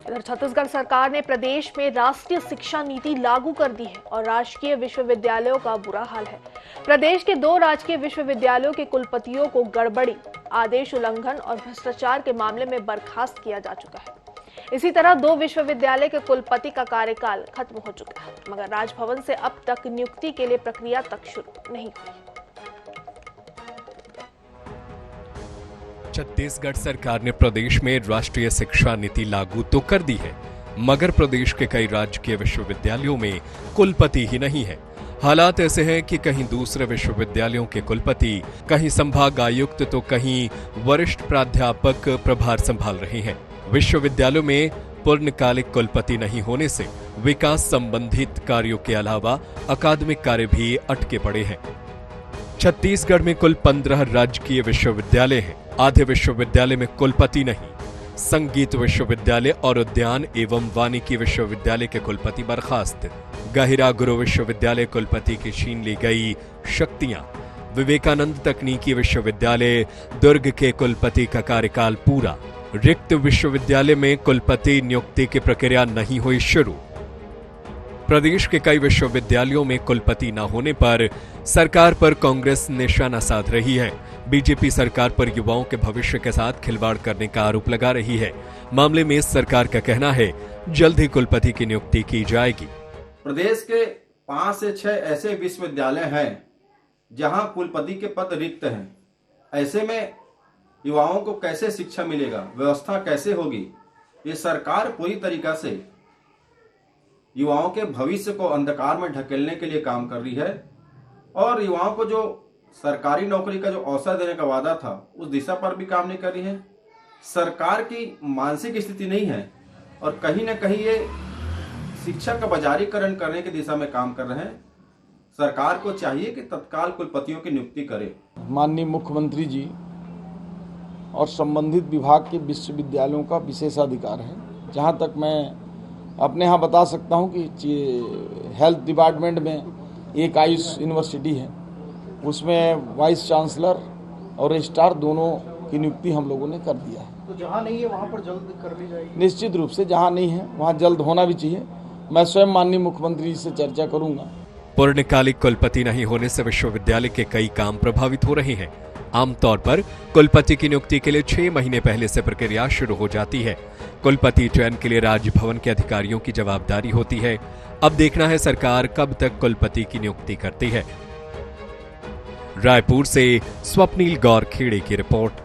इधर छत्तीसगढ़ सरकार ने प्रदेश में राष्ट्रीय शिक्षा नीति लागू कर दी है और राजकीय विश्वविद्यालयों का बुरा हाल है। प्रदेश के 2 राजकीय विश्वविद्यालयों के कुलपतियों को गड़बड़ी, आदेश उल्लंघन और भ्रष्टाचार के मामले में बर्खास्त किया जा चुका है। इसी तरह 2 विश्वविद्यालय के कुलपति का कार्यकाल खत्म हो चुका है, मगर राजभवन से अब तक नियुक्ति के लिए प्रक्रिया तक शुरू नहीं हुई। छत्तीसगढ़ सरकार ने प्रदेश में राष्ट्रीय शिक्षा नीति लागू तो कर दी है, मगर प्रदेश के कई राजकीय विश्वविद्यालयों में कुलपति ही नहीं है। हालात ऐसे हैं कि कहीं दूसरे विश्वविद्यालयों के कुलपति, कहीं संभाग आयुक्त तो कहीं वरिष्ठ प्राध्यापक प्रभार संभाल रहे हैं। विश्वविद्यालयों में पूर्णकालिक कुलपति नहीं होने से विकास संबंधित कार्यों के अलावा अकादमिक कार्य भी अटके पड़े हैं। छत्तीसगढ़ में कुल 15 राजकीय विश्वविद्यालय हैं। आधे विश्वविद्यालय में कुलपति नहीं। संगीत विश्वविद्यालय और उद्यान एवं वानिकी विश्वविद्यालय के कुलपति बर्खास्त। गहिरा गुरु विश्वविद्यालय कुलपति की छीन ली गई शक्तियां। विवेकानंद तकनीकी विश्वविद्यालय दुर्ग के कुलपति का कार्यकाल पूरा। रिक्त विश्वविद्यालय में कुलपति नियुक्ति की प्रक्रिया नहीं हुई शुरू। प्रदेश के कई विश्वविद्यालयों में कुलपति न होने पर सरकार पर कांग्रेस निशाना साध रही है। बीजेपी सरकार पर युवाओं के भविष्य के साथ खिलवाड़ करने का आरोप लगा रही है। मामले में सरकार का कहना है जल्द ही कुलपति की नियुक्ति की जाएगी। प्रदेश के 5 से 6 ऐसे विश्वविद्यालय हैं जहां कुलपति के पद रिक्त हैं। ऐसे में युवाओं को कैसे शिक्षा मिलेगा, व्यवस्था कैसे होगी? ये सरकार पूरी तरीका से युवाओं के भविष्य को अंधकार में ढकेलने के लिए काम कर रही है और युवाओं को जो सरकारी नौकरी का जो अवसर देने का वादा था उस दिशा पर भी काम नहीं कर रही है। सरकार की मानसिक स्थिति नहीं है और कहीं न कहीं ये शिक्षा का बाजारीकरण करने की दिशा में काम कर रहे हैं। सरकार को चाहिए कि तत्काल कुलपतियों की नियुक्ति करे। माननीय मुख्यमंत्री जी और संबंधित विभाग के विश्वविद्यालयों का विशेषाधिकार है। जहाँ तक मैं अपने यहाँ बता सकता हूँ कि हेल्थ डिपार्टमेंट में एक आयुष यूनिवर्सिटी है, उसमें वाइस चांसलर और रजिस्ट्रार दोनों की नियुक्ति हम लोगों ने कर दिया है। तो जहाँ नहीं है वहाँ पर जल्द कर ली जाएगी? निश्चित रूप से जहाँ नहीं है वहाँ जल्द होना भी चाहिए। मैं स्वयं माननीय मुख्यमंत्री जी से चर्चा करूंगा। पूर्णकालिक कुलपति नहीं होने से विश्वविद्यालय के कई काम प्रभावित हो रहे हैं। आमतौर पर कुलपति की नियुक्ति के लिए 6 महीने पहले से प्रक्रिया शुरू हो जाती है। कुलपति चयन के लिए राजभवन के अधिकारियों की जवाबदारी होती है। अब देखना है सरकार कब तक कुलपति की नियुक्ति करती है। रायपुर से स्वप्निल गौर खेड़े की रिपोर्ट।